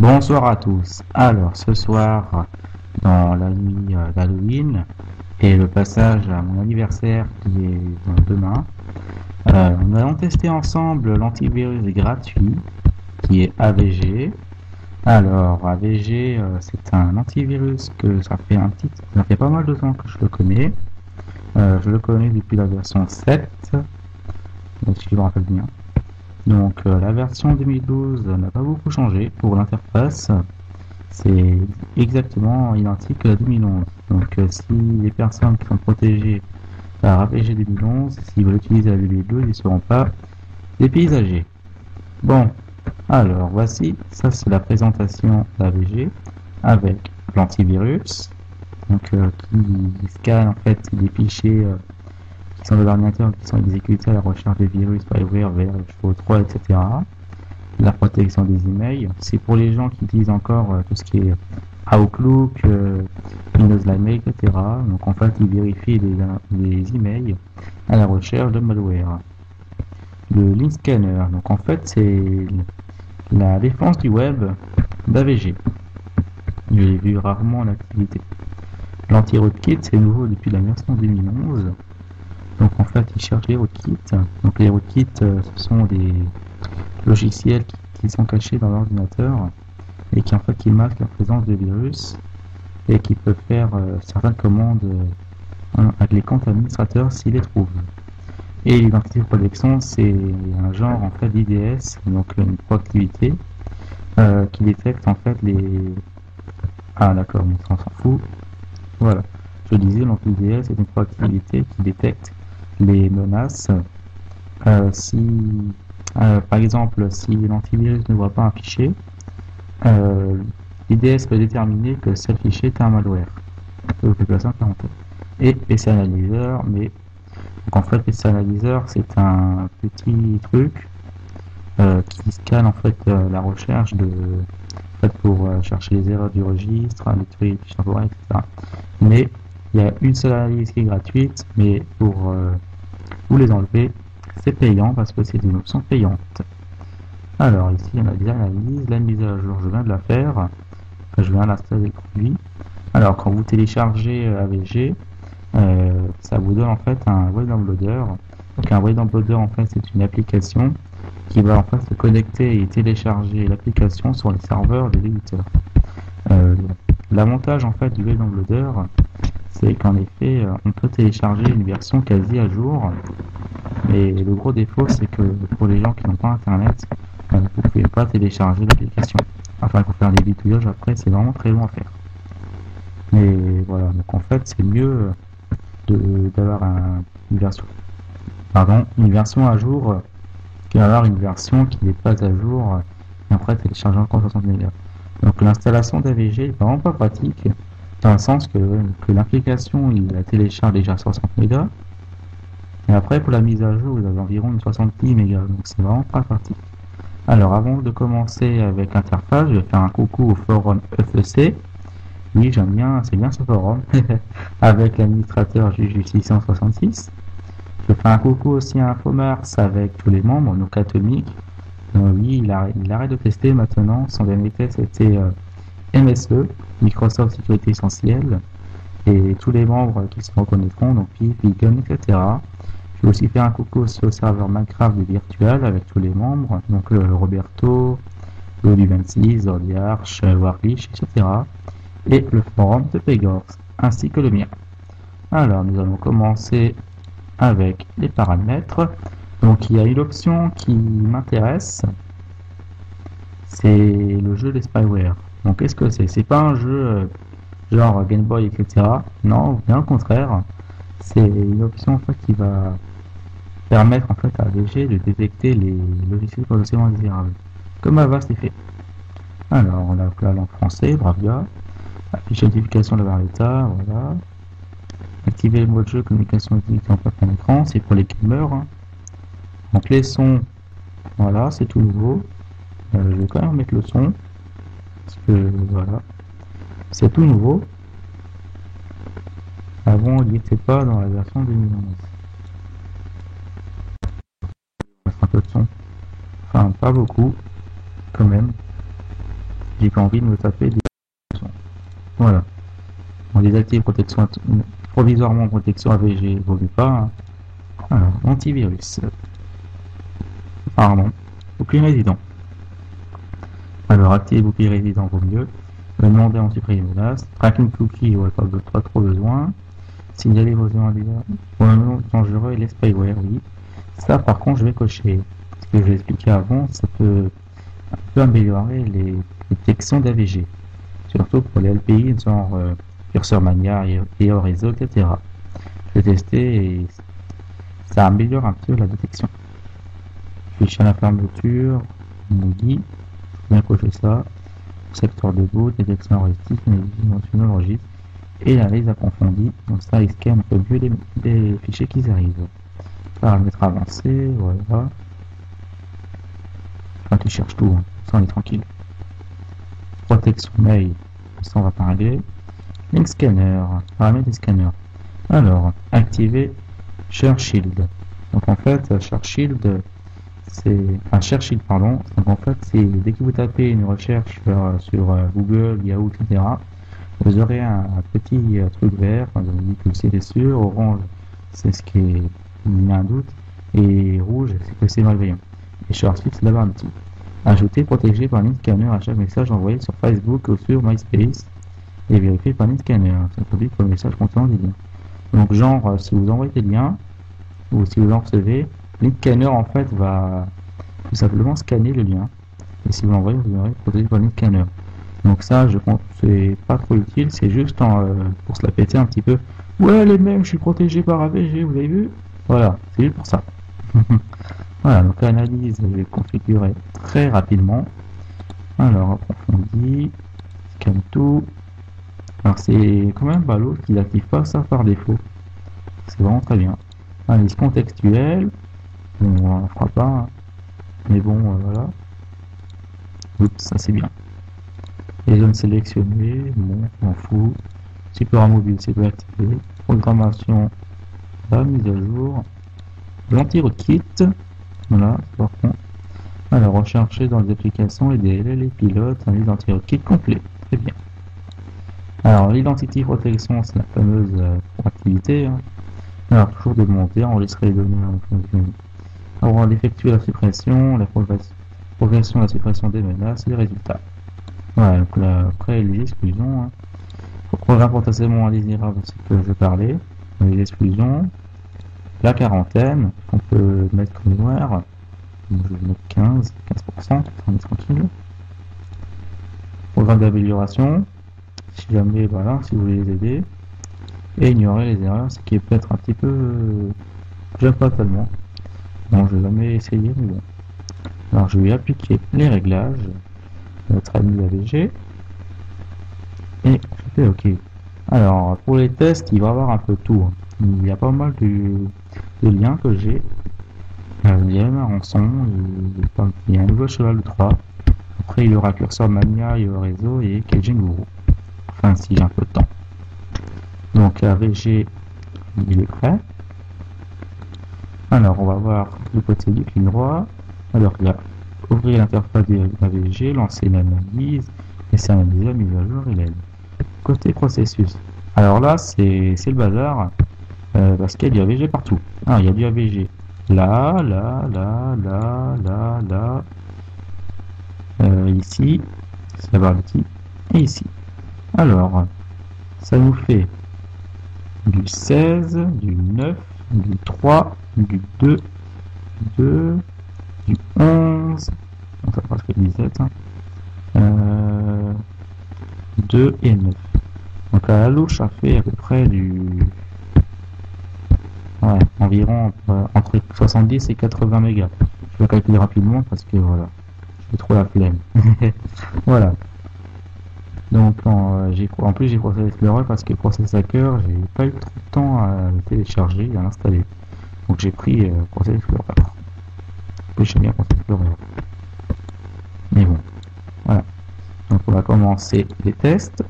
Bonsoir à tous. Alors, ce soir, dans la nuit d'Halloween et le passage à mon anniversaire qui est demain, nous allons tester ensemble l'antivirus gratuit qui est AVG. Alors, AVG, c'est un antivirus que ça fait pas mal de temps que je le connais. Je le connais depuis la version 7, si je me rappelle bien. Donc, la version 2012 n'a pas beaucoup changé pour l'interface. C'est exactement identique à la 2011. Donc si les personnes qui sont protégées par APG 2011, s'ils veulent utiliser la 2012, ils ne seront pas dépaysagés. Bon, alors voici, ça c'est la présentation d'AVG avec l'antivirus, donc qui scanne en fait des fichiers qui sont de l'ordinateur qui sont exécutés à la recherche des virus, spyware, VR, HO3, etc. La protection des emails, c'est pour les gens qui utilisent encore tout ce qui est Outlook, Windows Live Mail, etc. Donc en fait, ils vérifient les emails à la recherche de malware. Le link scanner, donc en fait, c'est la défense du web d'AVG. Je l'ai vu rarement en activité. L'anti-rootkit, c'est nouveau depuis la version 2011. Donc en fait, ils cherchent les rootkits. Donc les rootkits, ce sont des logiciels qui sont cachés dans l'ordinateur et qui en fait qui masquent la présence de virus et qui peuvent faire certaines commandes avec les comptes administrateurs s'ils les trouvent. Et l'identité de protection, c'est un genre en fait d'IDS, donc une proactivité qui détecte en fait les... Ah d'accord, mais on s'en fout. Voilà. Je disais, donc l'IDS est une proactivité qui détecte les menaces si par exemple, si l'antivirus ne voit pas un fichier, l'IDS peut déterminer que ce fichier est un malware. Et PC Analyzer, mais donc en fait PC Analyzer c'est un petit truc qui scanne en fait la recherche pour chercher les erreurs du registre, les fichiers temporaires, etc. Mais il y a une seule analyse qui est gratuite, mais pour vous les enlever, c'est payant parce que c'est une option payante. Alors ici on a des analyses, la mise à jour je viens de la faire, enfin, je viens d'installer le produit. Alors quand vous téléchargez AVG, ça vous donne en fait un web downloader. Donc un web downloader en fait c'est une application qui va en fait se connecter et télécharger l'application sur les serveurs de l'éditeur. L'avantage en fait du web downloader, c'est qu'en effet on peut télécharger une version quasi à jour. Mais le gros défaut, c'est que pour les gens qui n'ont pas internet, vous ne pouvez pas télécharger l'application. Enfin, il faut faire des bitouillages après, c'est vraiment très long à faire. Mais voilà, donc en fait, c'est mieux d'avoir une version à jour que d'avoir une version qui n'est pas à jour et après télécharger encore 60 mégas. Donc l'installation d'AVG est vraiment pas pratique, dans le sens que l'application, il la télécharge déjà 60 mégas. Et après, pour la mise à jour, vous avez environ une 70 mégas, donc c'est vraiment pas pratique. Alors, avant de commencer avec l'interface, je vais faire un coucou au forum FEC. Oui, j'aime bien, c'est bien ce forum, avec l'administrateur Juju666. Je fais un coucou aussi à Infomars avec tous les membres, donc Atomic. Oui, il arrête de tester maintenant. Son dernier test c'était MSE, Microsoft Sécurité Essentielle. Et tous les membres qui se reconnaîtront, donc PIF, Beacon, etc. Je vais aussi faire un coucou aussi au serveur Minecraft de Virtual avec tous les membres, donc Roberto, Lodi26, Zordiarch, Warlish, etc. Et le forum de Pegors, ainsi que le mien. Alors, nous allons commencer avec les paramètres. Donc, il y a une option qui m'intéresse, c'est le jeu des spyware. Donc, qu'est-ce que c'est? C'est pas un jeu genre Game Boy, etc. Non, bien au contraire. C'est une option en fait qui va permettre en fait à AVG de détecter les logiciels potentiellement indésirables. Comme Avast est fait. Alors, on a la langue français, Bravia. Afficher notification de l'état, voilà. Activer le mode jeu, communication électronique en plein écran, c'est pour les gamers. Hein. Donc les sons, voilà, c'est tout nouveau. Je vais quand même mettre le son. Parce que voilà. C'est tout nouveau. Avant, il n'y était pas dans la version 2011. On va mettre un peu de son. Enfin, pas beaucoup, quand même. J'ai pas envie de me taper des... Voilà. On désactive protection provisoirement protection AVG évolue pas. Hein. Alors, antivirus. Pardon. Bouclier résident. Alors, activer bouclier résident vaut mieux. Me demander en supprimer menace. Tracking cookie, ouais, pas trop besoin. Signaler vos éléments dangereux et les spyware, oui. Ça, par contre, je vais cocher. Ce que j'ai expliqué avant, ça peut un peu améliorer les détections d'AVG. Surtout pour les LPI, genre Cursor Mania et réseau, etc. J'ai testé et ça améliore un peu la détection. Fiche à la fermeture, Moody, bien cocher ça. Secteur de boot, détection heuristique, dimensionnel registre et l'analyse approfondie. Donc ça, il scanne un peu mieux les fichiers qui arrivent. Paramètres avancés, voilà. Enfin, tu cherches tout, hein. Ça on est tranquille. Protection mail, ça on va pas régler. Link scanner, paramètres des scanners. Alors, activer Share Shield. Donc en fait, Share Shield, c'est... Enfin, Share Shield, pardon. Donc en fait, c'est dès que vous tapez une recherche sur Google, Yahoo, etc., vous aurez un petit truc vert, quand vous dites que c'est sûr, orange, c'est ce qui est... Il y a un doute, et rouge, c'est que c'est malveillant. Et Share Shield, c'est là-bas un petit. Ajouter, protégé par Link Scanner à chaque message envoyé sur Facebook ou sur MySpace et vérifié par Link Scanner. Ça produit pour le message contenant des liens. Donc genre, si vous envoyez des liens ou si vous en recevez, Link Scanner en fait va tout simplement scanner le lien. Et si vous l'envoyez, vous aurez protégé par Link Scanner. Donc ça, je pense que c'est pas trop utile, c'est juste pour se la péter un petit peu. Ouais les mecs, je suis protégé par AVG, vous avez vu? Voilà, c'est juste pour ça. Voilà, donc l'analyse, je vais configurer très rapidement. Alors, approfondi, scanne tout. Alors, c'est quand même ballot qu'il n'active pas ça par défaut. C'est vraiment très bien. Analyse contextuelle. Bon, on ne fera pas. Hein. Mais bon, voilà. Oups, ça c'est bien. Les zones sélectionnées, bon, on s'en fout. Support mobile, c'est activé. Programmation, la mise à jour. L'anti-kit. Voilà, par contre. Alors, rechercher dans les applications, les DLL, les pilotes, un identity complet. Très bien. Alors, l'identity protection, c'est la fameuse activité. Hein. Alors, toujours demander, enregistrer les données. Alors, on va effectuer la suppression, la progression, la suppression des menaces et les résultats. Voilà, donc là, après, les exclusions. Hein. Programme potentiellement indésirable, c'est ce que je parlais. Les exclusions. La quarantaine, qu'on peut mettre comme noir. Donc, je vais mettre 15%, on est tranquille. Programme d'amélioration. Si jamais, voilà, si vous voulez les aider. Et ignorer les erreurs, ce qui est peut-être un petit peu... j'aime pas tellement. Bon, je vais jamais essayer, mais bon. Alors, je vais appliquer les réglages. Notre ami AVG. Et je fais OK. Alors, pour les tests, il va y avoir un peu tout. Il y a pas mal de liens que j'ai. Il y a même un rançon, il y a un nouveau cheval de 3. Après, il y aura Cursor Mania, il y aura réseau et Keijin Guru. Enfin, si j'ai un peu de temps. Donc, AVG, il est prêt. Alors, on va voir du côté du clic droit. Alors, il y a ouvrir l'interface de AVG, lancer l'analyse, et c'est analyser la mise à jour et l'aide. Côté processus. Alors là, c'est le bazar, parce qu'il y a du AVG partout. Ah, il y a du AVG. Là, ici, c'est la barre d'outils, et ici. Alors, ça nous fait du 16, du 9, du 3, du 2, du 11, on va presque 17, 2 et 9. Donc à la louche, ça fait à peu près environ entre 70 et 80 mégas. Je vais calculer rapidement parce que voilà, j'ai trop la flemme. Voilà. Donc en plus j'ai Process Explorer parce que Process Hacker, j'ai pas eu trop de temps à le télécharger et à l'installer. Donc j'ai pris Process Explorer. En plus j'aime bien Process Explorer. Mais bon, voilà. Donc on va commencer les tests.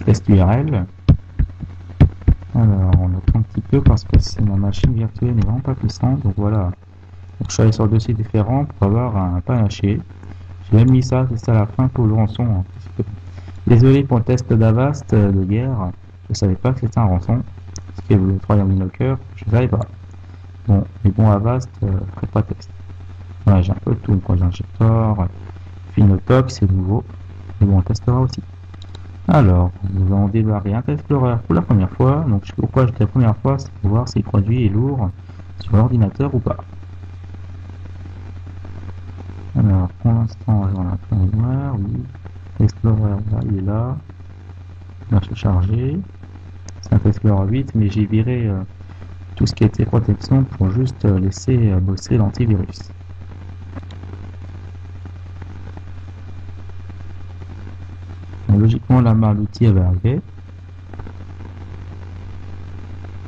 Test URL. Alors, on attend un petit peu parce que c'est ma machine virtuelle n'est vraiment pas puissante. Donc voilà. Donc, je suis allé sur deux sites différents pour avoir un panaché. J'ai même mis ça, c'est ça à la fin pour le rançon, hein. Désolé pour le test d'Avast de guerre. Je savais pas que c'était un rançon. Ce qui est le troisième Locker, je savais pas. Bon, mais bon, Avast, je ferai pas test. Voilà, j'ai un peu de tout. Projet injector, Phenotox, c'est nouveau. Mais bon, on testera aussi. Alors, nous allons démarrer un test Explorer pour la première fois. Donc, pourquoi je dis la première fois, c'est pour voir si le produit est lourd sur l'ordinateur ou pas. Alors, pour l'instant, on a plein de noir, oui. Explorer, là, il est là. Là, je suis chargé. C'est un Explorer 8, mais j'ai viré tout ce qui était protection pour juste laisser bosser l'antivirus. Donc, logiquement, la barre d'outils va arriver.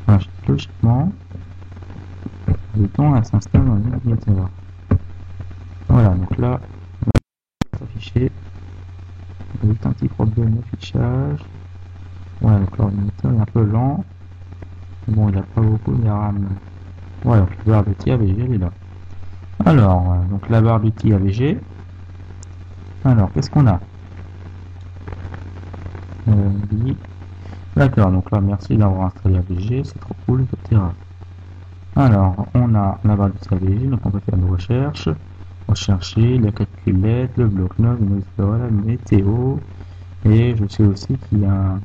Enfin, logiquement, le temps elle s'installe dans l'ordinateur. Voilà, donc là, on va s'afficher. Il y a un petit problème d'affichage. Ouais, donc l'ordinateur est un peu lent. Bon, il n'a pas beaucoup de RAM. Ouais, donc la barre d'outils AVG, elle est là. Alors, donc la barre d'outils AVG. Alors, qu'est-ce qu'on a? Oui. D'accord, donc là, merci d'avoir installé AVG, c'est trop cool, etc. Alors, on a la barre d'outils AVG, donc on peut faire une recherche. Rechercher la calculette, le bloc-notes, le explorer, la météo. Et je sais aussi qu'il y a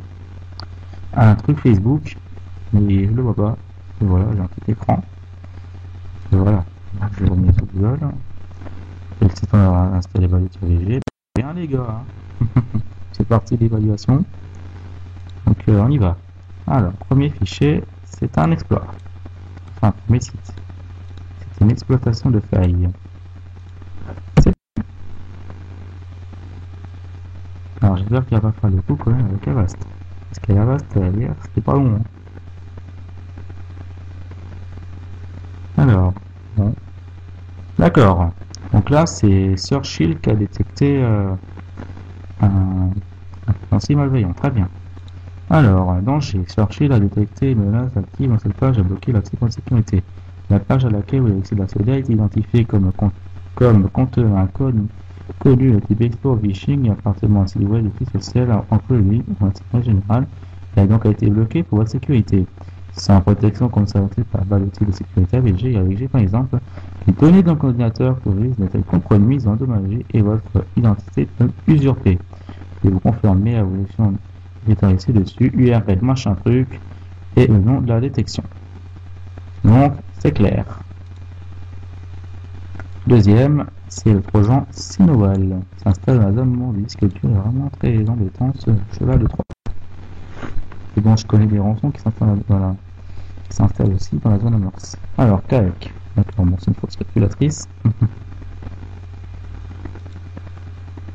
un truc Facebook, mais je le vois pas. Et voilà, j'ai un petit écran. Et voilà, je vais remettre sur Google. Et le site on a installé la barre d'outils AVG. Bien les gars, hein. C'est parti d'évaluation. Donc on y va. Alors, premier fichier, c'est un exploit. Enfin, premier site. C'est une exploitation de failles. Alors j'espère qu'il va pas faire le coup quand même avec Avast. Parce qu'Avast, hier, c'était pas long. Hein. Alors, bon. D'accord. Donc là, c'est Searchil qui a détecté un potentiel malveillant. Très bien. Alors, danger. Searchil a détecté une menace active dans cette page a bloqué l'accès de sécurité. La page à laquelle vous avez accès d'accéder a été identifiée comme contenant un code connu le type export phishing et appartenant à un site web de type social entre lui ou un site général et a donc été bloqué pour votre sécurité. Sans protection conservée par la l'outil de sécurité AVG et AVG par exemple, les données d'un ordinateur risquent d'être compromises, endommagées et votre identité usurpée. Et vous confirmez la évolution détaillée dessus, URL machin truc et le nom de la détection. Donc c'est clair. Deuxième, c'est le projet Sinoval. S'installe dans la zone mon disque dur est vraiment très embêtant ce cheval de 3. Et bon, je connais des rançons qui s'installent aussi dans la zone amorce. Alors, CAEC. D'accord, bon, c'est une fausse calculatrice.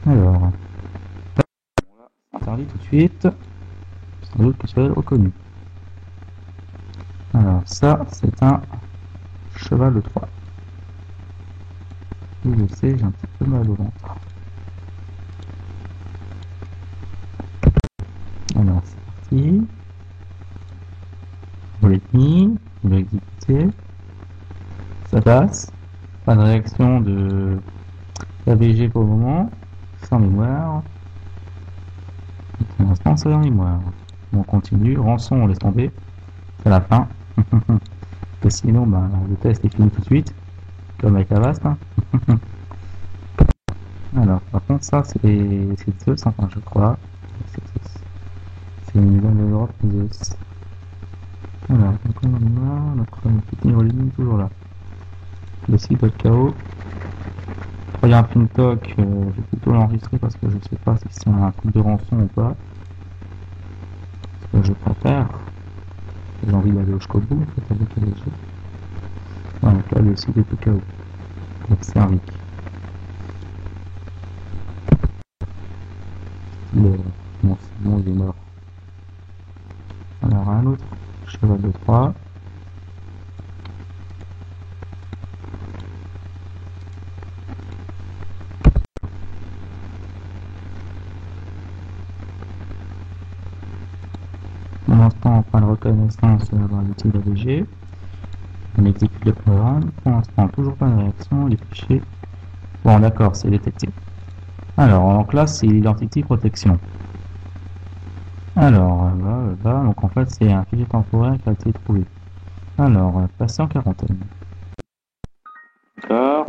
Alors, interdit tout de suite. Sans doute que cheval reconnu. Alors, ça, c'est un cheval de 3. Je sais, j'ai un petit peu mal au ventre. Alors, c'est parti. Vous l'avez mis, vous l'avez exécuté. Ça passe. Pas de réaction de AVG pour le moment. Sans mémoire. Pour l'instant, c'est en mémoire. On continue. Rançon, on laisse tomber. C'est la fin. Que sinon, ben, le test est fini tout de suite. Comme avec Avast. Hein. Alors, par contre, ça, c'est Zeus, enfin, je crois. C'est une zone de l'Europe Zeus. Alors, donc on a notre petite ligne toujours là. Le site.ko. Il y a un FinTalk, je vais plutôt l'enregistrer parce que je sais pas si c'est un coup de rançon ou pas. Ce que je préfère. J'ai envie d'aller jusqu'au bout, en fait, avec les jeux. Voilà, donc là, le site.ko. Donc, c'est un RIC. Bon, il est mort. Alors, un autre cheval de 3. Pour l'instant, on prend la reconnaissance de l'outil d'AVG. On exécute le programme. Pour l'instant, toujours pas de réaction. Les fichiers. Bon, d'accord, c'est détecté. Alors, donc là, c'est l'identité protection. Alors, là, donc en fait, c'est un fichier temporaire qui a été trouvé. Alors, passer en quarantaine. D'accord.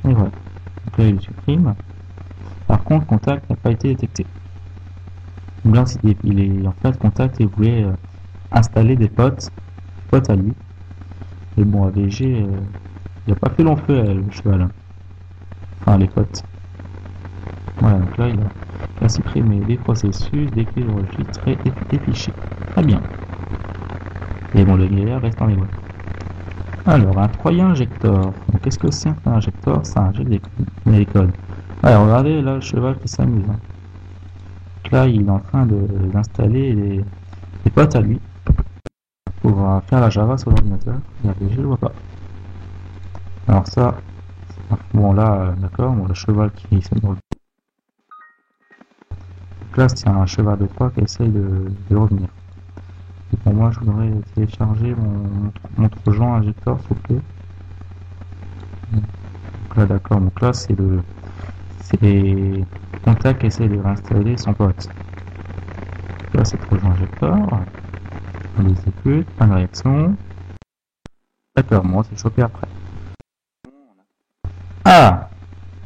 Et voilà. Donc là, il supprime. Par contre, contact n'a pas été détecté. Donc là, il est en fait contact et voulait installer des potes à lui. Et bon, AVG, il a pas fait long feu, le cheval, hein. Enfin, les potes. Voilà, donc là, il a supprimé les processus, décrit le registre et des fichiers. Très bien. Et bon, le linéaire reste en mémoire. Alors, un Troyen injector. Donc, qu'est-ce que c'est un injector? Ça injecte des codes. Alors, regardez là le cheval qui s'amuse, hein. Donc là, il est en train d'installer des potes à lui pour faire la Java sur l'ordinateur. Et AVG, je le vois pas. Alors ça, bon là, d'accord, bon, le cheval qui s'est dans le... Donc là, c'est un cheval de 3 qui essaye de revenir. Et pour moi, je voudrais télécharger mon Trojan injector, s'il vous plaît. Donc là, d'accord, donc là, c'est les contacts qui essayent de réinstaller son pote. Donc là, c'est Trojan injector. On les exécute, pas de réaction. D'accord, bon, c'est chopé après. Ah!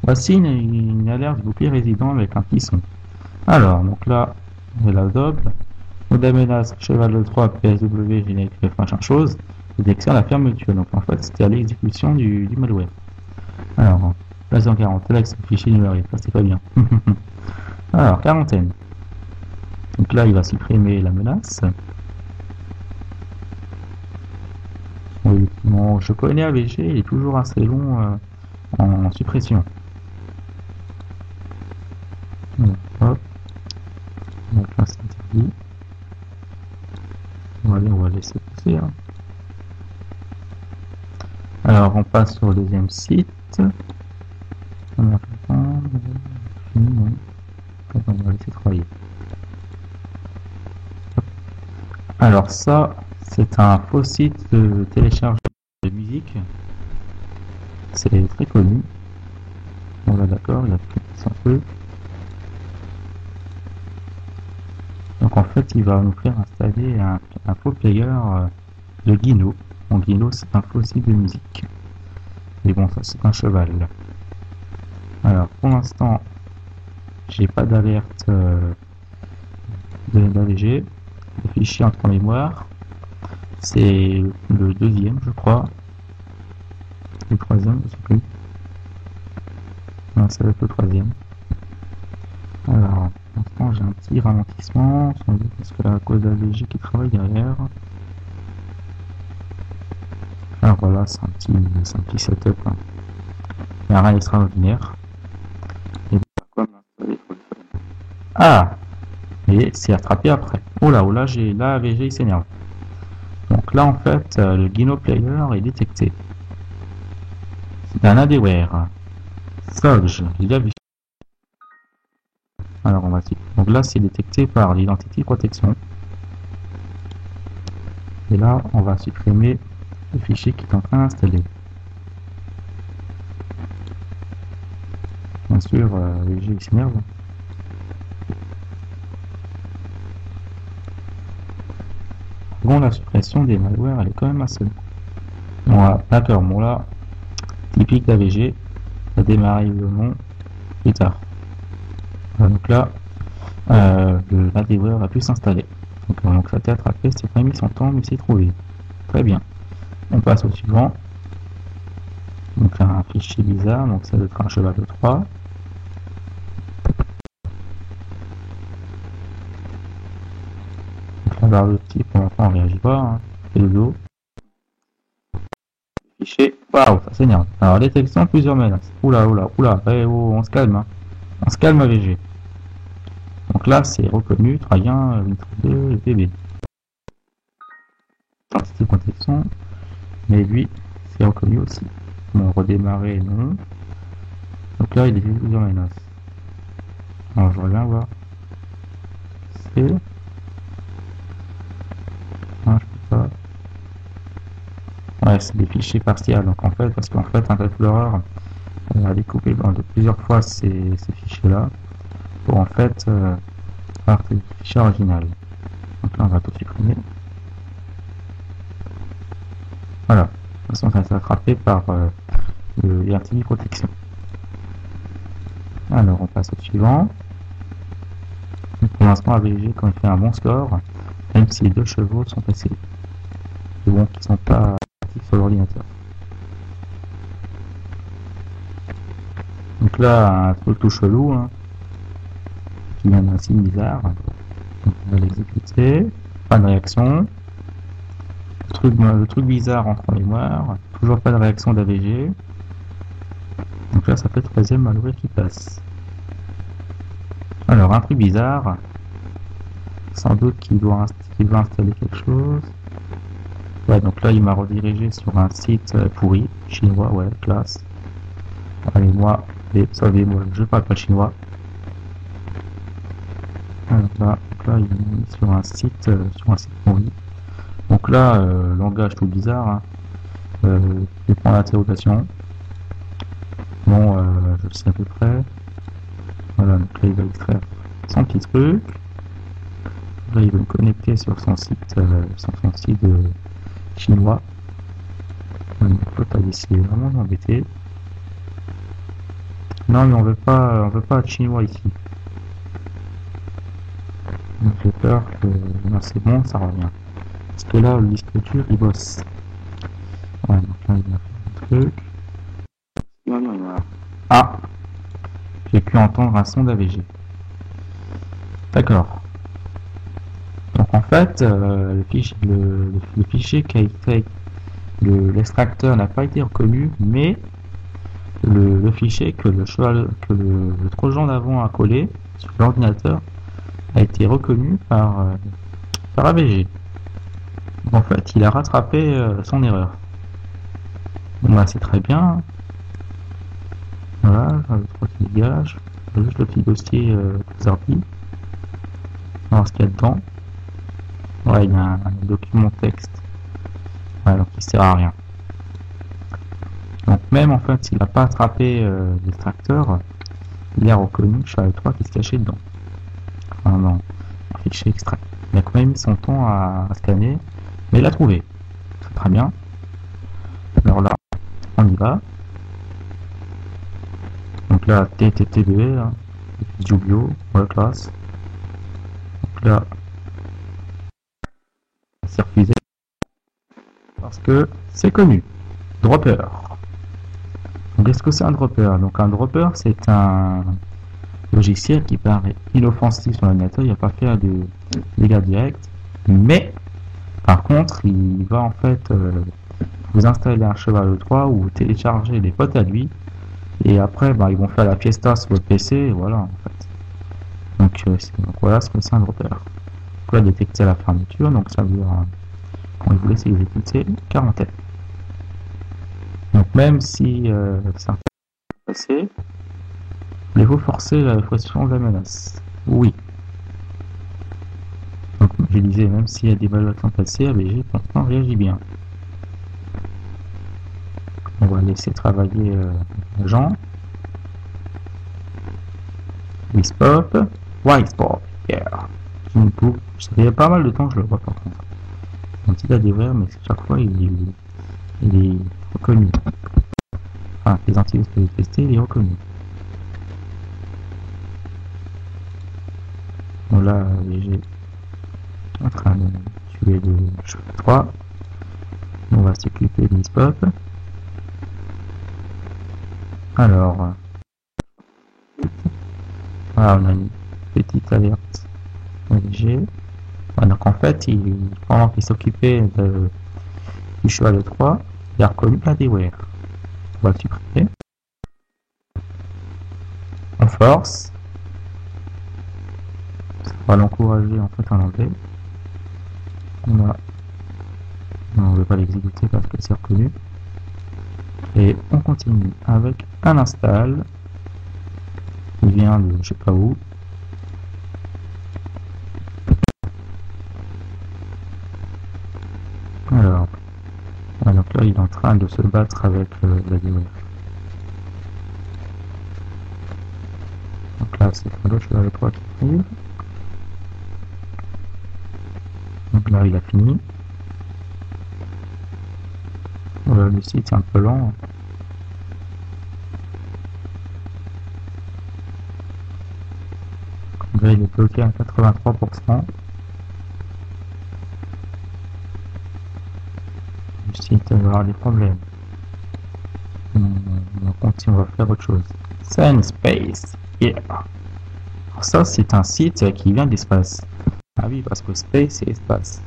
Voici une alerte du bouclier résident avec un petit son. Alors, donc là, j'ai la double. Mode menace, cheval de 3, PSW, générique, machin chose. Détection à la fermeture. Donc en fait, c'était à l'exécution du malware. Alors, place en 40, là, c'est le fichier numérique. Ça, c'est pas bien. Alors, quarantaine. Donc là, il va supprimer la menace. Oui, bon, je connais AVG, il est toujours assez long en suppression. Donc, hop. Donc là, c'est interdit. Allez, on va laisser passer, hein. Alors, on passe sur le deuxième site. On va laisser travailler. Alors ça, c'est un faux site de téléchargement de musique. C'est très connu. On est d'accord, il a fait son truc. Donc en fait, il va nous faire installer un faux player de Guino. Donc Guino, c'est un faux site de musique. Mais bon, ça c'est un cheval. Alors pour l'instant, j'ai pas d'alerte d'AVG. Le fichier entre en mémoire. C'est le deuxième, je crois. Le troisième, je sais plus. Non, ça va être le troisième. Alors, pour l'instant, j'ai un petit ralentissement, sans doute parce que à cause de l'AVG qui travaille derrière. Alors voilà, c'est un petit setup, hein. Il n'y a rien d'extraordinaire. Et ah! Et c'est attrapé après. Oh là, là, AVG il s'énerve. Donc là, en fait, le Guino Player est détecté. C'est un adware. Solge, j'ai déjà vu. Alors, on va dire. Donc là, c'est détecté par l'identity protection. Et là, on va supprimer le fichier qui est en train d'installer. Bien sûr, AVG il s'énerve. Bon, la suppression des malwares, elle est quand même assez... Voilà, d'accord, bon là, typique d'AVG, ça démarre le nom plus tard. Voilà, donc là, l'adware a pu s'installer. Donc ça a été attrapé, c'est pas mis son temps, mais c'est trouvé. Très bien. On passe au suivant. Donc un fichier bizarre, donc ça doit être un cheval de 3. La barre de petit, pour l'instant, on réagit pas, hein. C'est le dos. Fichier. Waouh, ça s'énerve. Alors, détection, plusieurs menaces. Oula, oula, oula. Eh, oh, on se calme, hein. On se calme, AVG. Donc là, c'est reconnu, Troyen, 2 et PB. C'était protection. Mais lui, c'est reconnu aussi. Bon, redémarrer, non. Donc là, il est plusieurs menaces. Alors, je reviens voir. C'est... Ah, je peux pas. Ouais, c'est des fichiers partiels. Donc en fait, parce qu'en fait, un Explorer, On a découpé de plusieurs fois ces fichiers-là pour en fait avoir le fichier original. Donc là, on va tout supprimer. Voilà. De toute façon, ça s'est attrapé par le RTB protection. Alors, on passe au suivant. Pour l'instant, AVG, quand il fait un bon score, même si les 2 chevaux sont passés. Et bon, qui sont pas actifs sur l'ordinateur. Donc là, un truc tout chelou, hein, qui vient d'un signe bizarre. Donc on va l'exécuter. Pas de réaction. Le truc bizarre entre en mémoire. Toujours pas de réaction d'AVG. Donc là, ça fait le 13e malware qui passe. Alors, un truc bizarre. Sans doute qu'il doit installer quelque chose. Ouais, donc là, il m'a redirigé sur un site pourri, chinois, ouais, classe. Allez, moi, savez-moi, je parle pas chinois. Donc là, il est mis sur un site pourri. Donc là, langage tout bizarre, hein. Je prends l'interrogation. Bon, je le sais à peu près. Voilà, donc là, il va extraire son petit truc. Là, il veut me connecter sur son site chinois. Une faute à essayer vraiment m'embêter. Non, mais on veut pas de chinois ici. Donc j'ai peur que non, c'est bon, ça revient. Parce que là, le disque dur, il bosse. Ouais, donc là, il a fait un truc. Non. Ah, j'ai pu entendre un son d'AVG. D'accord. Donc en fait, le fichier qui a été l'extracteur n'a pas été reconnu, mais le fichier que le trojan d'avant a collé sur l'ordinateur a été reconnu par AVG. Donc en fait, il a rattrapé son erreur. Bon bah c'est très bien. Voilà, le 3 qui dégage. Juste le petit dossier Zarpi. Alors ce qu'il y a dedans. Ouais, il y a un document texte. Ouais, donc il sert à rien. Donc même en fait, s'il n'a pas attrapé l'extracteur, il a reconnu que Cheval 3 qui se cachait dedans. Enfin non, un fichier extrait. Il a quand même mis son temps à scanner, mais il l'a trouvé. C'est très bien. Alors là, on y va. Donc là, TTTBE, hein, Jubio, ouais, classe. Donc là, c'est refusé parce que c'est connu. Dropper. Donc qu'est-ce que c'est un dropper? Donc un dropper, c'est un logiciel qui paraît inoffensif sur l'ordinateur, il va pas faire de dégâts directs, mais par contre, il va en fait vous installer un Cheval 3 ou télécharger des potes à lui, et après, bah, ils vont faire la fiesta sur votre PC, et voilà en fait. Donc voilà ce que c'est un dropper. Donc là, détecter la fermeture, donc ça veut dire quand il vous laisse exécuter quarantaine. Donc même si certains passés, voulez-vous forcer la fruition de la menace? Oui. Donc je disais, même s'il y a des évaluations passées, AVG pourtant réagit bien. On va laisser travailler l'agent. Wispop. Wispop, yeah. Ça fait pas mal de temps que je le vois par contre. Donc il a des verres, mais chaque fois il est reconnu. Enfin, les antivirus que j'ai testés, il est reconnu. Bon là, j'ai en train de tuer le Cheval 3. On va s'occuper de Wispop. Alors, voilà, on a une petite alerte AVG. Voilà, donc en fait, pendant qu'il s'occupait du Cheval 3, il a reconnu ADWare. On va le supprimer. On force. Ça va l'encourager en fait à l'enlever. On ne veut pas l'exécuter parce que c'est reconnu. Et on continue avec un install. Il vient de je sais pas où. Alors, donc là il est en train de se battre avec la DWare. c'est le cheval 3 qui arrive. Donc là, il a fini. Le site est un peu lent. Là, il est bloqué à 83%. Le site va avoir des problèmes. On va continuer, on va faire autre chose. Sun Space. Yeah. Alors ça, c'est un site qui vient de l'espace. Ah oui, parce que Space, c'est espace.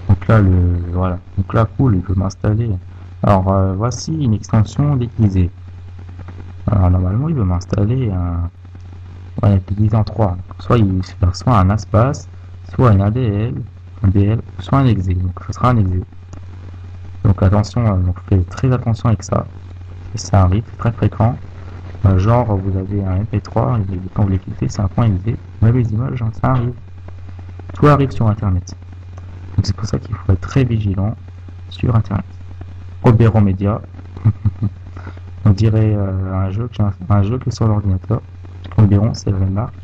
Donc là, voilà. Donc là, cool, il peut m'installer. Alors, voici une extension déguisée. Alors, normalement, il veut m'installer un... Ouais, déguisé en 3. Soit il fait soit un espace, soit un ADL, soit un exe. Donc, ce sera un exe. Donc, attention, donc faites très attention avec ça. Ça arrive, c'est très fréquent. Genre, vous avez un MP3, et quand vous l'écoutez, c'est un point exe. Vous avez les images, hein, ça arrive. Tout arrive sur Internet. Donc, c'est pour ça qu'il faut être très vigilant sur Internet. Oberon Media. On dirait un jeu qui est sur l'ordinateur. Oberon, c'est la marque.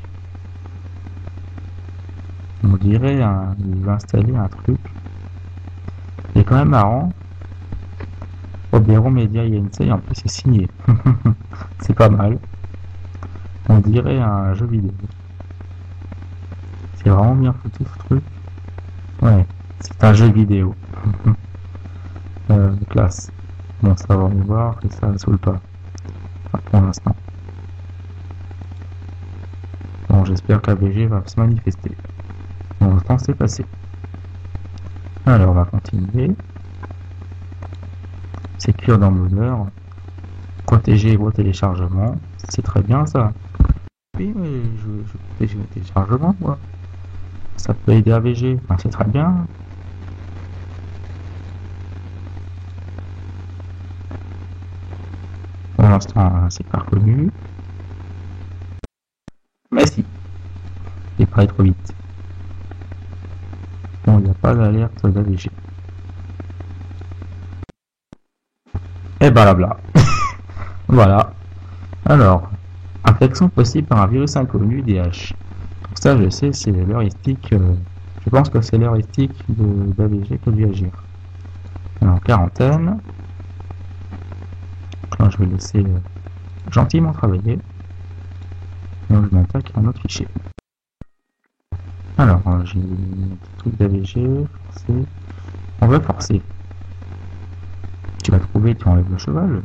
On dirait il va installer un truc. Il est quand même marrant. Oberon Media INC, en plus c'est signé. C'est pas mal. On dirait un jeu vidéo. C'est vraiment bien foutu ce truc. Ouais, c'est un jeu vidéo. Classe. Bon, ça va y voir et ça ne saoule pas. Enfin, pour l'instant. Bon, j'espère qu'AVG va se manifester. Pour l'instant, c'est passé. Alors, on va continuer. Sécure downloader. Protéger vos téléchargements. C'est très bien ça. Oui, mais je protège mes téléchargements, moi. Ça peut aider AVG. Enfin, c'est très bien. Pour l'instant, c'est pas reconnu. Mais si. J'ai pas allé trop vite. Bon, il n'y a pas d'alerte d'AVG. Et blabla. Voilà. Alors, infection possible par un virus inconnu, DH. Donc ça, je sais, c'est l'heuristique. Je pense que c'est l'heuristique d'AVG qui a dû agir. Alors, quarantaine. Donc là, je vais laisser gentiment travailler. Donc, je m'attaque à un autre fichier. Alors, j'ai un petit truc d'AVG, forcer. On va forcer. Tu vas trouver, tu enlèves le cheval.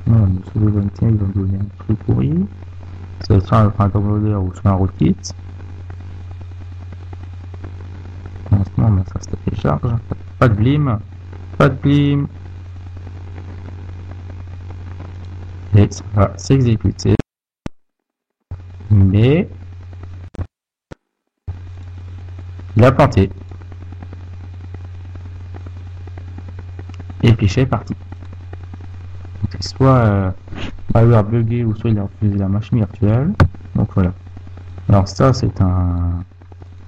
Non, le souveraineté, il va me donner un truc pourri. C'est soit un downloader ou soit un rootkit. En ce moment, ça se télécharge. Pas de blim. Pas de blim. Et ça va s'exécuter. Mais il a planté. Et le fichier est parti. Donc, soit malware buggé ou soit il a refusé la machine virtuelle. Donc voilà. Alors ça c'est un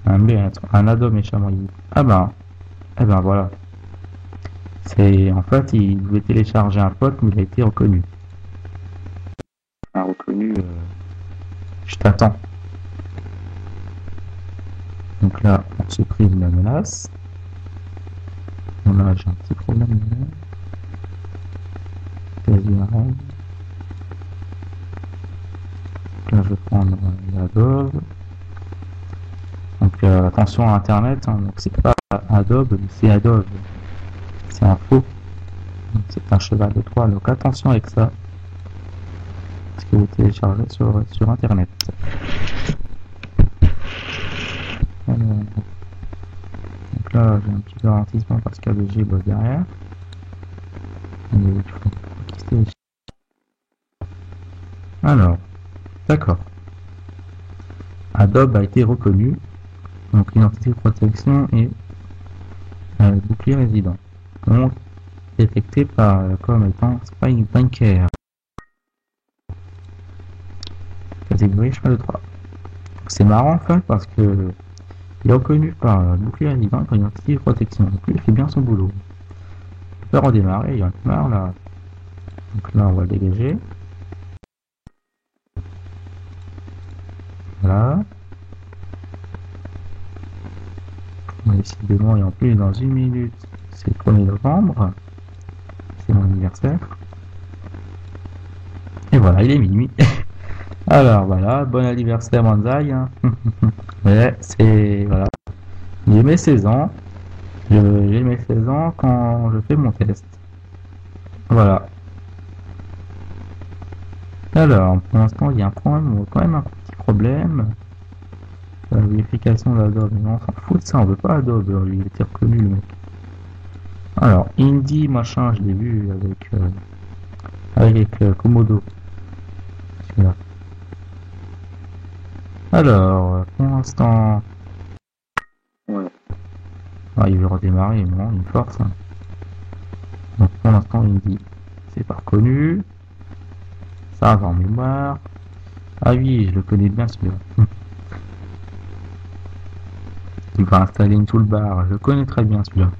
Adobe méchamment. Ah ben, eh ben voilà. C'est en fait il voulait télécharger un pote mais il a été reconnu. Un reconnu. Je t'attends. Donc là on supprime la menace. Là j'ai un petit problème. Quasi-arrêt. Là je vais prendre Adobe. Donc attention à Internet, hein, donc c'est pas Adobe, c'est Adobe. C'est un faux. C'est un cheval de Troie, donc attention avec ça. Parce que vous téléchargez sur Internet. Alors, donc là j'ai un petit garantissement parce qu'AVG bosse derrière. Alors, d'accord. Adobe a été reconnu. Donc l'identité de protection et bouclier résident. Donc détecté comme étant Spy Banker. Catégorie chemin de 3. C'est marrant en fait parce que il est reconnu par bouclier résident comme identité de protection. Donc lui il fait bien son boulot. On peut redémarrer, il y a un marre là. Donc là on va le dégager. Voilà. Décidément, et en plus, dans une minute, c'est le 1er novembre. C'est mon anniversaire. Et voilà, il est minuit. Alors voilà, bon anniversaire Manzai. Hein. Ouais, c'est... Voilà. J'ai mes 16 ans. J'ai mes 16 ans quand je fais mon test. Voilà. Alors, pour l'instant, il y a un problème, quand même un petit problème. La vérification d'Adobe, mais on s'en fout de ça, on veut pas Adobe, il était reconnu le mec. Alors, Indie, machin, je l'ai vu avec Komodo. Celui-là. Alors, pour l'instant... Ouais. Ah, il veut redémarrer, non, il force. Hein. Donc, pour l'instant, Indie, c'est pas reconnu. Ça va en mémoire. Ah oui, je le connais bien celui-là. Il va installer une toolbar, je le connais très bien celui-là.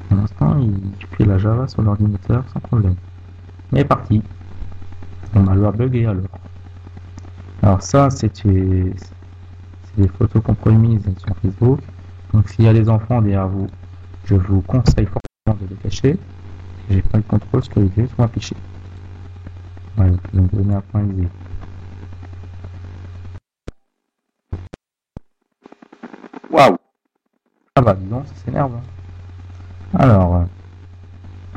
Pour l'instant, il fait la Java sur l'ordinateur sans problème. Il est parti. On va le bugger alors. Alors ça, c'est des photos compromises sur Facebook. Donc s'il y a des enfants derrière vous, je vous conseille fortement de les cacher. J'ai pas le contrôle sur les yeux sont affichés. Voilà, donc donner un point easy. Waouh. Ah bah dis donc, ça s'énerve. Hein. Alors,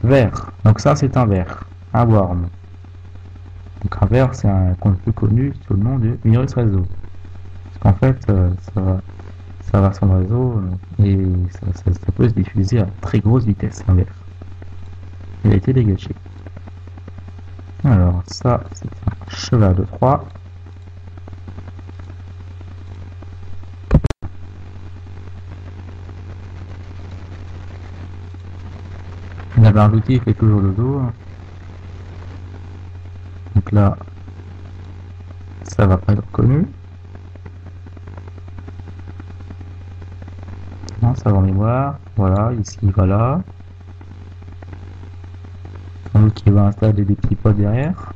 vert. Donc ça c'est un vert. Un worm. Donc un vert c'est un compte plus connu sous le nom de Virus Réseau. Parce qu'en fait, ça va sur le réseau et ça peut se diffuser à très grosse vitesse, un vert. Il a été dégagé. Alors ça c'est un cheval de 3. On avait un outil qui fait toujours le dos. Donc là, ça va pas être reconnu. Non, ça va en mémoire. Voilà, ici, voilà. Tandis qu'il va installer des petits pods derrière.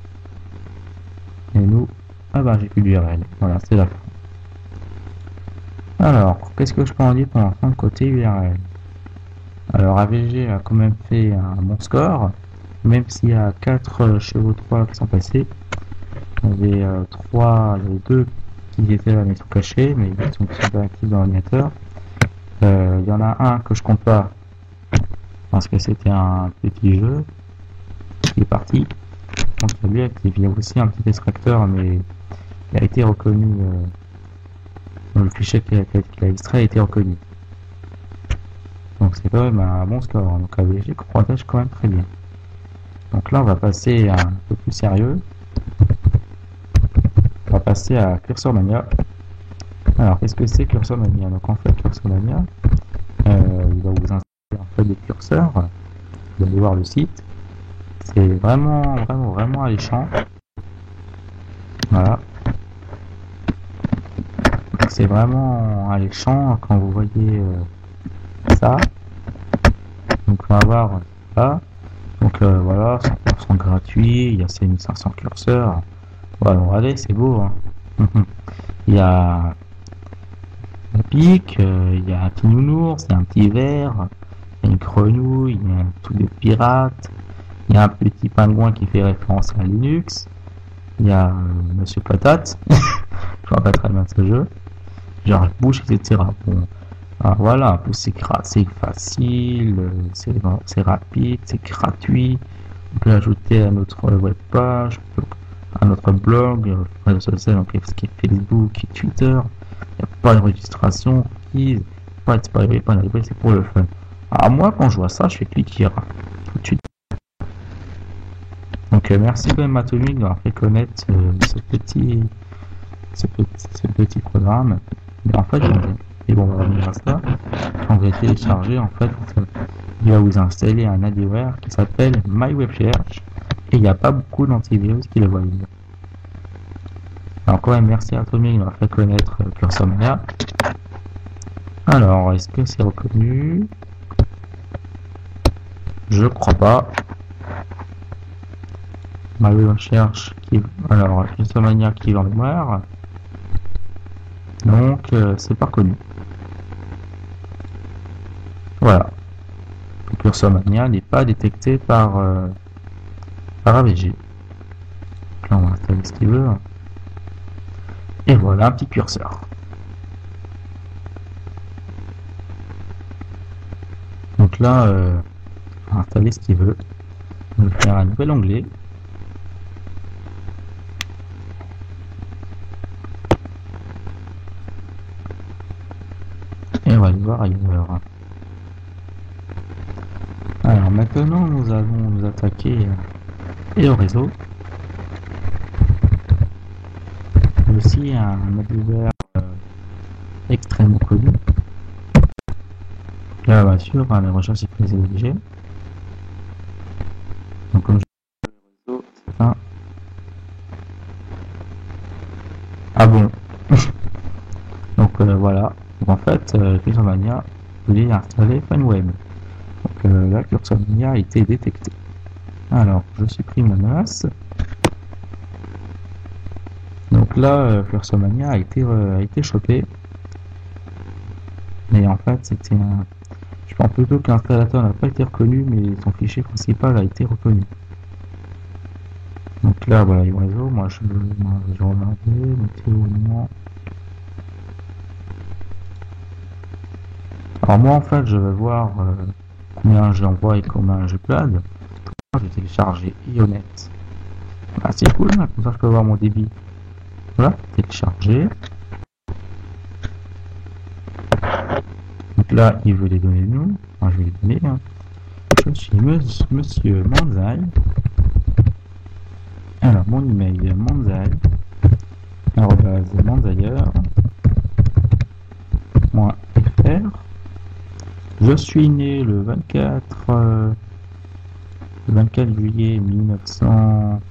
Et nous, ah bah j'ai plus d'URL. Voilà, c'est la fin. Alors, qu'est-ce que je peux en dire pour l'instant de côté URL? Alors AVG a quand même fait un bon score, même s'il y a 4 chevaux 3 qui sont passés. Il y avait 2 qui étaient là mais sont cachés, mais ils sont pas actifs dans l'ordinateur. Il y en a un que je compte pas parce que c'était un petit jeu qui est parti. Donc il y a aussi un petit extracteur, mais il a été reconnu. Le fichier qu'il a extrait a été reconnu. Donc c'est quand même un bon score. Donc AVG protège quand même très bien. Donc là on va passer à un peu plus sérieux. On va passer à Cursor Mania. Alors qu'est-ce que c'est Cursor Mania? Donc en fait Cursor Mania, il va vous installer en fait des curseurs. Vous allez voir le site. C'est vraiment alléchant. Voilà. C'est vraiment alléchant quand vous voyez ça. Donc on va voir ça. Donc voilà, 100% gratuit, il y a 6500 curseurs. Voilà, regardez, c'est beau. Hein. Il y a un pic, il y a un petit nounours, il y a un petit verre, il y a une grenouille, il y a un truc de pirate, il y a un petit pingouin qui fait référence à Linux, il y a Monsieur Patate, je vois pas très bien ce jeu, genre bouche, etc. Bon, alors voilà, en plus c'est facile, c'est rapide, c'est gratuit. On peut l'ajouter à notre web page, à notre blog, réseaux sociaux, donc ce qui est Facebook et Twitter. Il n'y a pas de registration, pas de spyware, pas de c'est pour le fun. Alors moi, quand je vois ça, je fais cliquer tout de suite. Donc merci quand même Atomic d'avoir fait connaître ce petit programme. Mais en fait, et bon, on va revenir à ça. Quand vous allez télécharger, en fait, il va vous installer un adware qui s'appelle MyWebSearch. Et il n'y a pas beaucoup d'antivirus qui le voient. Alors quand même merci à Atomic d'avoir fait connaître Cursor Mania. Alors, est-ce que c'est reconnu? Je crois pas. Mario cherche qui. Alors, Cursomania qui est en mémoire. Donc, c'est pas connu. Voilà. Cursomania n'est pas détecté par AVG. Là, on va installer ce qu'il veut. Et voilà un petit curseur. Donc là, on va installer ce qu'il veut. On va faire un nouvel onglet. Et on va aller voir ailleurs. Alors maintenant, nous allons nous attaquer et au réseau. Aussi un adversaire extrêmement connu. Là, bien sûr, les recherches est très obligé. Donc, comme je dis, le réseau, c'est un. Ah bon. Donc voilà. Donc, en fait, Cursomania voulait installer FunWeb. Donc là, Cursomania a été détecté. Alors, je supprime la menace. Donc là, Cursomania a été chopé. Mais en fait, c'était un. Je pense plutôt que l'installateur n'a pas été reconnu, mais son fichier principal a été reconnu. Donc là, voilà, il réseau. Moi, je vais regarder, météo, non. Alors moi, en fait, je vais voir combien j'envoie et combien je plane. Je vais télécharger Ionet. Ah, c'est cool, là, comme ça je peux voir mon débit. Voilà, télécharger. Donc là, il veut les donner nous. Enfin, je vais les donner. Hein. Je suis Monsieur Manzai. Alors, mon email, Manzai. @manzailleur.fr. Je suis né le 24 juillet 1950.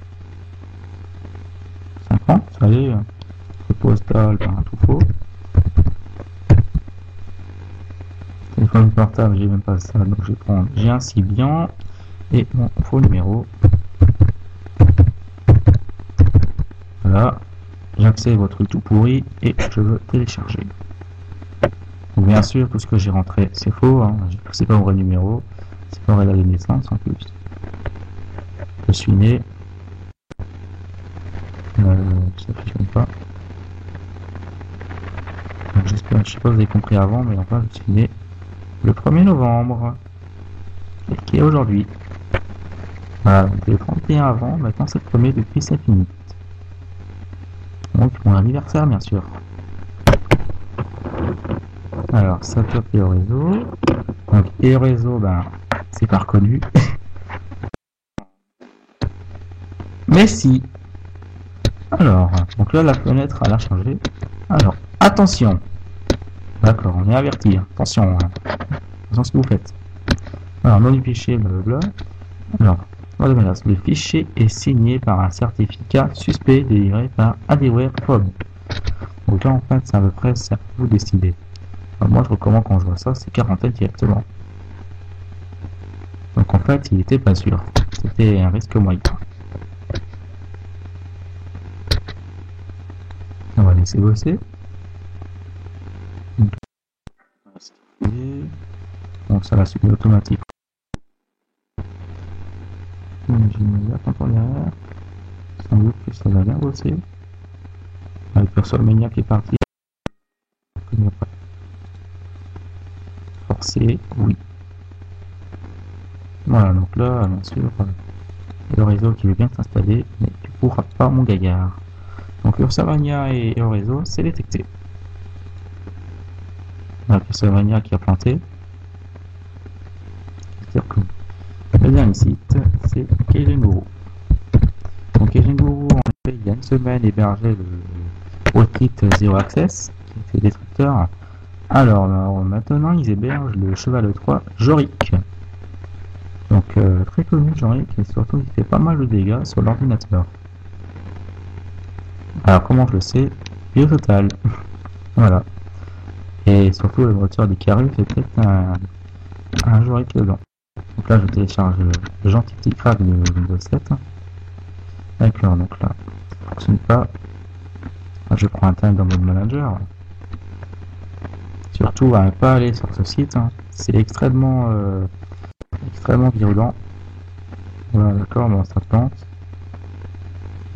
Ça y est, postal, tout faux. Téléphone portable, j'ai même pas ça, donc je vais prendre. J'ai un Symbian et mon faux numéro. Voilà. J'accède votre truc tout pourri et je veux télécharger. Donc bien sûr, tout ce que j'ai rentré, c'est faux. Hein. C'est pas mon vrai numéro. C'est pas vrai date de naissance en plus. Je suis né. Ça fonctionne pas. J'espère, je sais pas si vous avez compris avant, mais enfin, je suis né le 1er novembre. Et qui est aujourd'hui. Voilà, donc le 31 avant, maintenant c'est le 1er depuis 7 minutes. Donc mon anniversaire, bien sûr. Alors, ça top et au réseau. Donc, et au réseau, ben, c'est pas reconnu. Mais si. Alors, donc là, la fenêtre, elle a changé. Alors, attention. D'accord, on est averti. Hein. Attention. Hein. Attention à ce que vous faites. Alors, nom du fichier, blablabla. Alors, le fichier est signé par un certificat suspect délivré par AdWare-Fob. Donc là, en fait, c'est à peu près ça que vous décidez. Alors, moi, je recommande quand je vois ça, c'est quarantaine directement. Donc en fait, il était pas sûr. C'était un risque moyen. On va laisser bosser. Donc ça va supprimer automatique. J'ai quand on derrière. Sans doute que ça va bien bosser. Avec Cursomania qui est parti. Forcé, oui. Voilà, donc là, bien sûr, le réseau qui veut bien s'installer, mais tu pourras pas, mon gaillard. Donc Cursomania et le réseau, c'est détecté. Voilà, Cursomania qui a planté. C'est-à-dire que le dernier site, c'est Kejenguru. Donc Kejenguru, en fait, il y a une semaine, hébergeait le WebKit Zero Access, qui était destructeur. Alors maintenant, ils hébergent le Cheval 3 Jorik. Donc très connu Jorik, et surtout il fait pas mal de dégâts sur l'ordinateur. Alors comment je le sais? Biototal. Voilà. Et surtout le moteur du Carus c'est peut-être un Jorik dedans. Donc là je télécharge le gentil petit crack de Windows 7. D'accord, donc là, ça fonctionne pas. Je prends un time dans mode manager. Surtout à ne pas aller sur ce site, hein. C'est extrêmement virulent. Voilà, d'accord, bon, ça plante.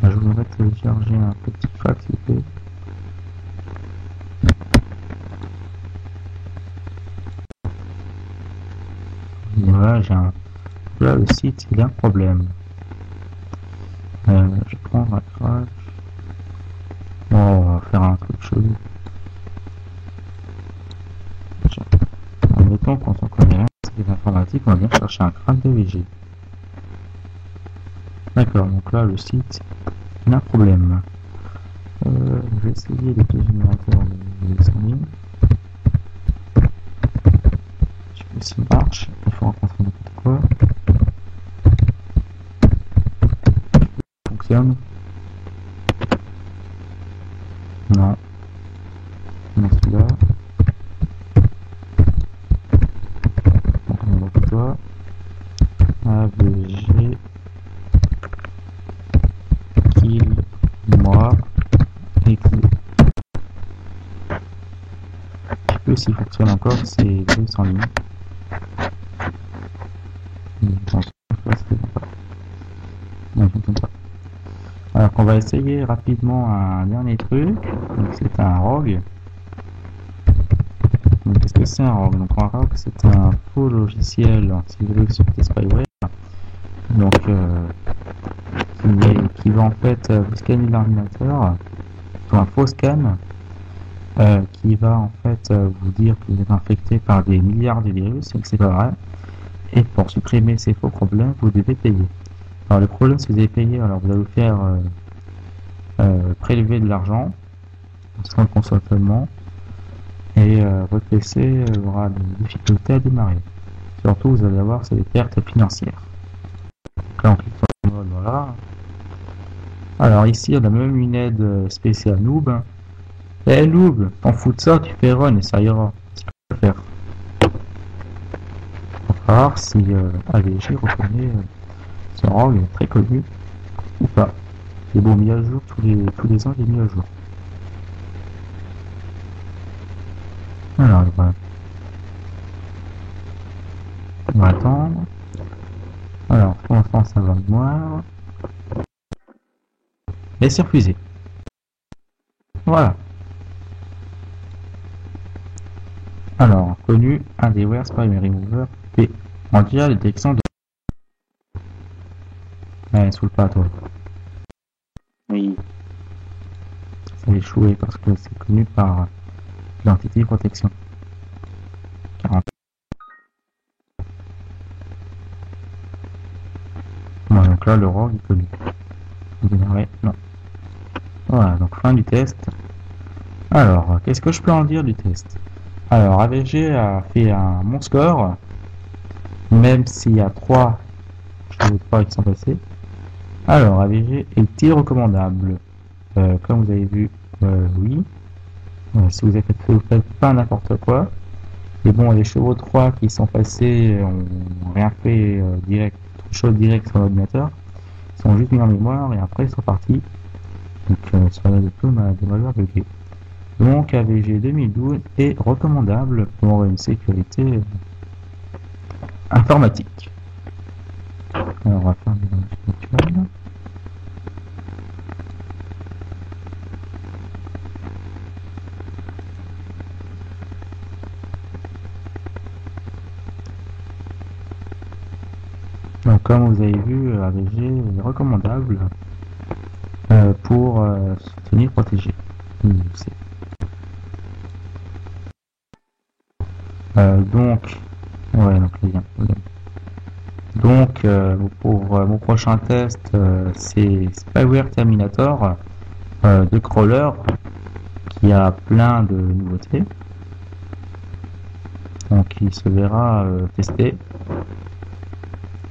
Je voudrais télécharger un petit fax, s'il vous plaît. Et voilà, là, le site, il a un problème. Je prends un crash. Bon, on va faire un truc chelou. Admettons qu'on s'en connaît rien, c'est l'informatique, on va bien chercher un crack DVG. D'accord, donc là, le site, il a un problème. Je vais essayer les deux générateurs de descending. Je sais pas s'il marche, il faut rencontrer n'importe quoi. Ça fonctionne. Non. Non, celui-là. Donc on va pour toi. AVG. Kill. Moi. Écrit. Je peux s'il fonctionne encore, c'est 200 lignes. Je pense que ça ne pas. Non, il fonctionne pas. Alors qu'on va essayer rapidement un dernier truc. Donc c'est un rogue. Donc qu'est-ce que c'est un rogue? Donc un rogue c'est un faux logiciel antivirus sur tes spyware. Donc qui va en fait vous scanner l'ordinateur. Un faux scan qui va en fait vous dire que vous êtes infecté par des milliards de virus et que c'est pas vrai. Et pour supprimer ces faux problèmes, vous devez payer. Alors le problème, si vous avez payé, alors vous allez vous faire prélever de l'argent sans le consentement et votre PC aura des difficultés à démarrer. Surtout, vous allez avoir des pertes financières. Donc là, on clique sur le mode, voilà. Alors ici, on a même une aide spéciale noob. Eh noob, t'en fous de ça, tu fais run et ça ira. C'est ce que je peux faire. On va voir si AVG reconnaît ce rogue très connu ou pas. Et bon, mis à jour tous les ans, il est mis à jour. Alors, voilà. On va attendre. Alors, pour l'instant, ça va mémoire. Et c'est refusé. Voilà. Alors, connu, Anywhere Spyware Remover P. On dirait la détection de. Ouais, saoule pas, toi. Oui. Ça a échoué parce que c'est connu par l'entité protection. 40. Bon, donc là, le rogue est connu. Démarrer, non. Voilà, donc fin du test. Alors, qu'est-ce que je peux en dire du test? Alors, AVG a fait un bon score, même s'il y a 3 qui sont passés. Alors, AVG est-il recommandable? Comme vous avez vu, oui. Si vous avez fait, vous faites pas n'importe quoi. Mais bon, les chevaux 3 qui sont passés ont rien fait direct, chose direct sur l'ordinateur. Ils sont juste mis en mémoire et après ils sont partis. Donc, sur la diplôme des malwares buggés. Donc AVG 2012 est recommandable pour une sécurité informatique. Alors on va faire des vérifications virtuelles. Donc comme vous avez vu, AVG est recommandable pour se tenir protégé. Donc, ouais, donc les liens. Donc, pour mon prochain test, c'est Spyware Terminator de Crawler qui a plein de nouveautés. Donc, il se verra testé.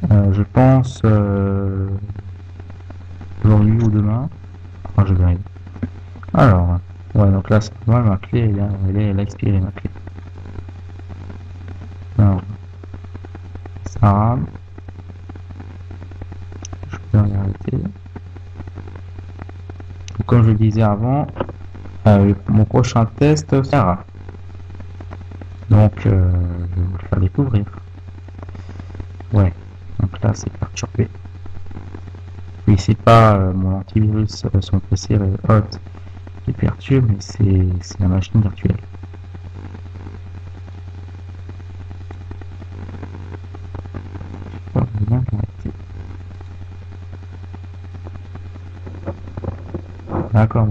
Je pense aujourd'hui ou demain. Enfin, je verrai. Alors, ouais, donc là, c'est moi, ma clé, elle a expiré, ma clé. Alors, ça rame. Je peux en arrêter. Comme je le disais avant, mon prochain test sera. Donc, je vais vous le faire découvrir. Ouais, donc là, c'est perturbé. Oui, c'est pas mon antivirus sur mon PC hot qui perturbe, mais c'est la machine virtuelle. Bon, bien arrêté. D'accord,